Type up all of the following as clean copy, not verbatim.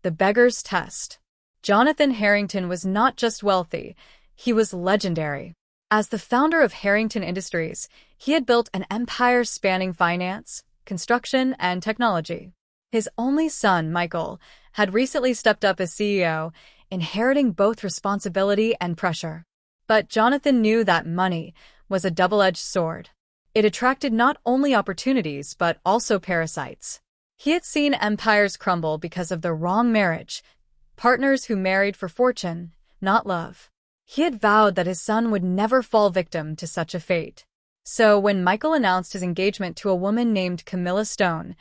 The Beggar's Test. Jonathan Harrington was not just wealthy, he was legendary. As the founder of Harrington Industries, he had built an empire spanning finance, construction, and technology. His only son, Michael, had recently stepped up as CEO, inheriting both responsibility and pressure. But Jonathan knew that money was a double-edged sword. It attracted not only opportunities but also parasites. He had seen empires crumble because of the wrong marriage, partners who married for fortune, not love. He had vowed that his son would never fall victim to such a fate. So when Michael announced his engagement to a woman named Camilla Stone,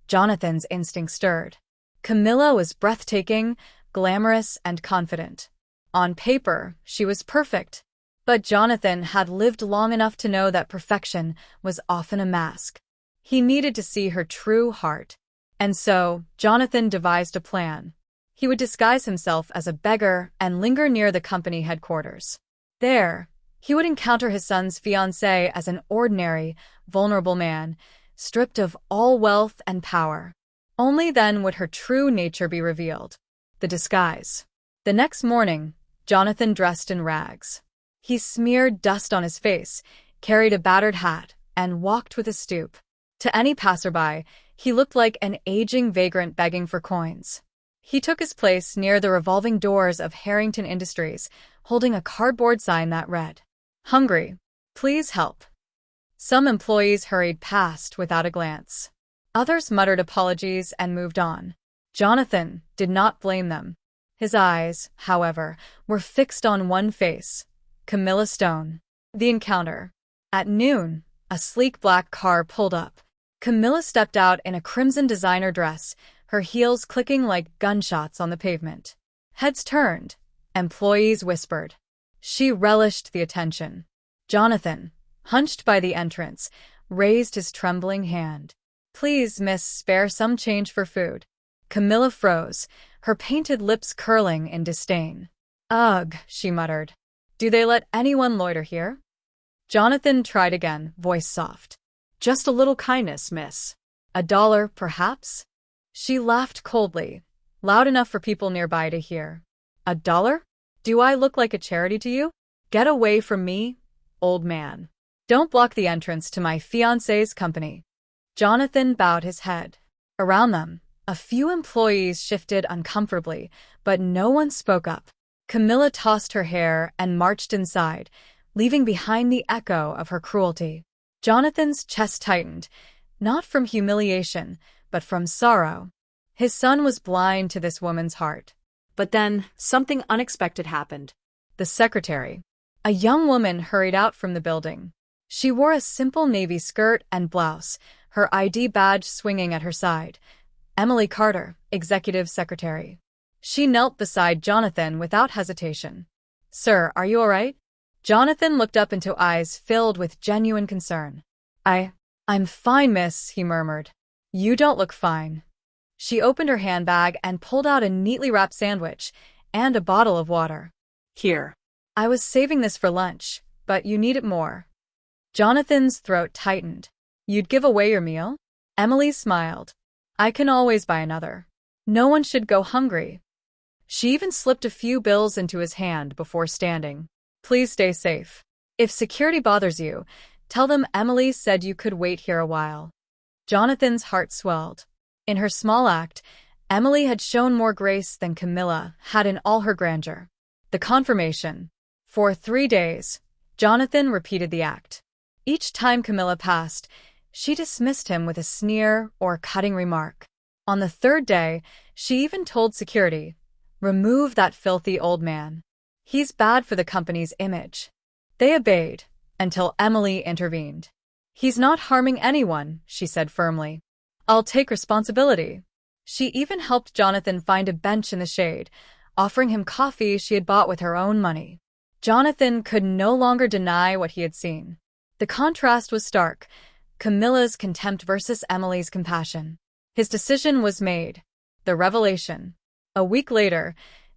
Jonathan's instinct stirred. Camilla was breathtaking, glamorous, and confident. On paper, she was perfect. But Jonathan had lived long enough to know that perfection was often a mask. He needed to see her true heart. And so, Jonathan devised a plan. He would disguise himself as a beggar and linger near the company headquarters. There, he would encounter his son's fiancée as an ordinary, vulnerable man, stripped of all wealth and power. Only then would her true nature be revealed. The disguise. The next morning, Jonathan dressed in rags. He smeared dust on his face, carried a battered hat, and walked with a stoop. To any passerby, he looked like an aging vagrant begging for coins. He took his place near the revolving doors of Harrington Industries, holding a cardboard sign that read, "Hungry. Please help." Some employees hurried past without a glance. Others muttered apologies and moved on. Jonathan did not blame them. His eyes, however, were fixed on one face, Camilla Stone. The encounter. At noon, a sleek black car pulled up. Camilla stepped out in a crimson designer dress, her heels clicking like gunshots on the pavement. Heads turned. Employees whispered. She relished the attention. Jonathan, hunched by the entrance, raised his trembling hand. "Please, miss, spare some change for food." Camilla froze, her painted lips curling in disdain. "Ugh," she muttered. "Do they let anyone loiter here?" Jonathan tried again, voice soft. "Just a little kindness, miss. $1, perhaps?" She laughed coldly, loud enough for people nearby to hear. $1? Do I look like a charity to you? Get away from me, old man. Don't block the entrance to my fiancé's company." Jonathan bowed his head. Around them, a few employees shifted uncomfortably, but no one spoke up. Camilla tossed her hair and marched inside, leaving behind the echo of her cruelty. Jonathan's chest tightened, not from humiliation, but from sorrow. His son was blind to this woman's heart. But then, something unexpected happened. The secretary. A young woman hurried out from the building. She wore a simple navy skirt and blouse, her ID badge swinging at her side. Emily Carter, executive secretary. She knelt beside Jonathan without hesitation. "Sir, are you all right?" Jonathan looked up into eyes filled with genuine concern. I'm fine, miss," he murmured. "You don't look fine." She opened her handbag and pulled out a neatly wrapped sandwich and a bottle of water. "Here. I was saving this for lunch, but you need it more." Jonathan's throat tightened. "You'd give away your meal?" Emily smiled. "I can always buy another. No one should go hungry." She even slipped a few bills into his hand before standing. "Please stay safe. If security bothers you, tell them Emily said you could wait here a while." Jonathan's heart swelled. In her small act, Emily had shown more grace than Camilla had in all her grandeur. The confirmation. For 3 days, Jonathan repeated the act. Each time Camilla passed, she dismissed him with a sneer or cutting remark. On the 3rd day, she even told security, "Remove that filthy old man. He's bad for the company's image." They obeyed, until Emily intervened. "He's not harming anyone," she said firmly. "I'll take responsibility." She even helped Jonathan find a bench in the shade, offering him coffee she had bought with her own money. Jonathan could no longer deny what he had seen. The contrast was stark, Camilla's contempt versus Emily's compassion. His decision was made. The revelation. A week later,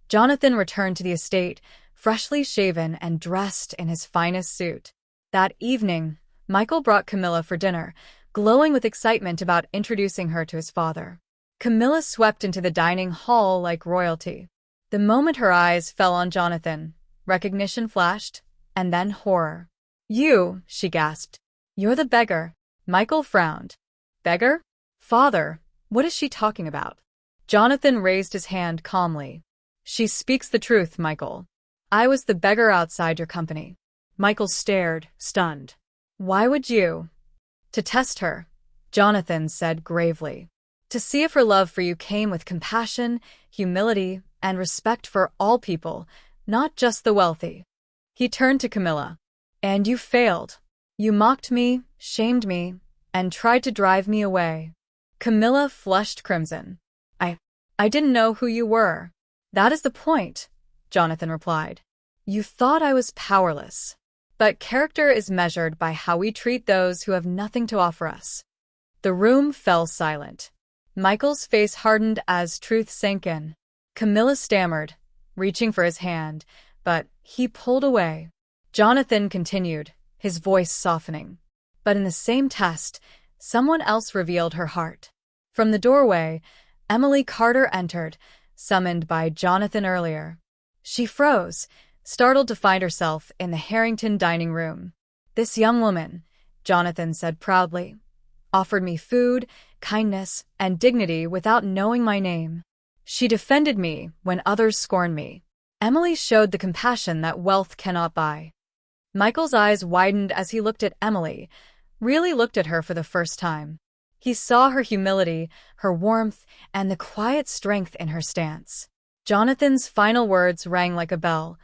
Jonathan returned to the estate, freshly shaven and dressed in his finest suit. That evening, Michael brought Camilla for dinner, glowing with excitement about introducing her to his father. Camilla swept into the dining hall like royalty. The moment her eyes fell on Jonathan, recognition flashed, and then horror. "You," she gasped. "You're the beggar." Michael frowned. "Beggar? Father, what is she talking about?" Jonathan raised his hand calmly. "She speaks the truth, Michael. I was the beggar outside your company." Michael stared, stunned. "Why would you?" "To test her," Jonathan said gravely. "To see if her love for you came with compassion, humility, and respect for all people, not just the wealthy." He turned to Camilla. "And you failed. You mocked me, shamed me, and tried to drive me away." Camilla flushed crimson. I didn't know who you were." "That is the point," Jonathan replied. "You thought I was powerless. But character is measured by how we treat those who have nothing to offer us." The room fell silent. Michael's face hardened as truth sank in. Camilla stammered, reaching for his hand, but he pulled away. Jonathan continued, his voice softening. But in the same test, someone else revealed her heart. From the doorway, Emily Carter entered, summoned by Jonathan earlier. She froze, startled to find herself in the Harrington dining room. "This young woman," Jonathan said proudly, "offered me food, kindness, and dignity without knowing my name. She defended me when others scorned me." Emily showed the compassion that wealth cannot buy. Michael's eyes widened as he looked at Emily, really looked at her for the first time. He saw her humility, her warmth, and the quiet strength in her stance. Jonathan's final words rang like a bell.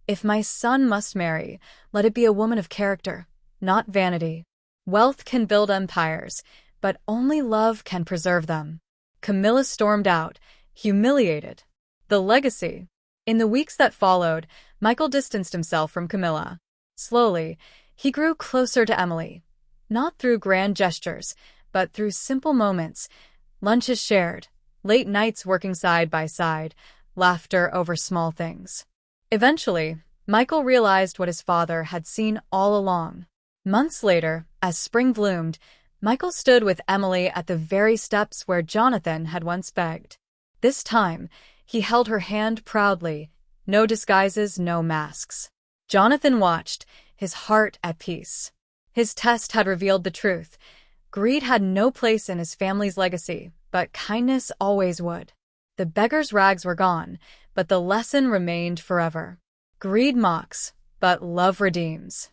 "If my son must marry, let it be a woman of character, not vanity. Wealth can build empires, but only love can preserve them." Camilla stormed out, humiliated. The legacy. In the weeks that followed, Michael distanced himself from Camilla. Slowly, he grew closer to Emily, not through grand gestures, but through simple moments, lunches shared, late nights working side by side, laughter over small things. Eventually, Michael realized what his father had seen all along. Months later, as spring bloomed, Michael stood with Emily at the very steps where Jonathan had once begged. This time, he held her hand proudly, no disguises, no masks. Jonathan watched, his heart at peace. His test had revealed the truth. Greed had no place in his family's legacy, but kindness always would. The beggar's rags were gone, but the lesson remained forever. Greed mocks, but love redeems.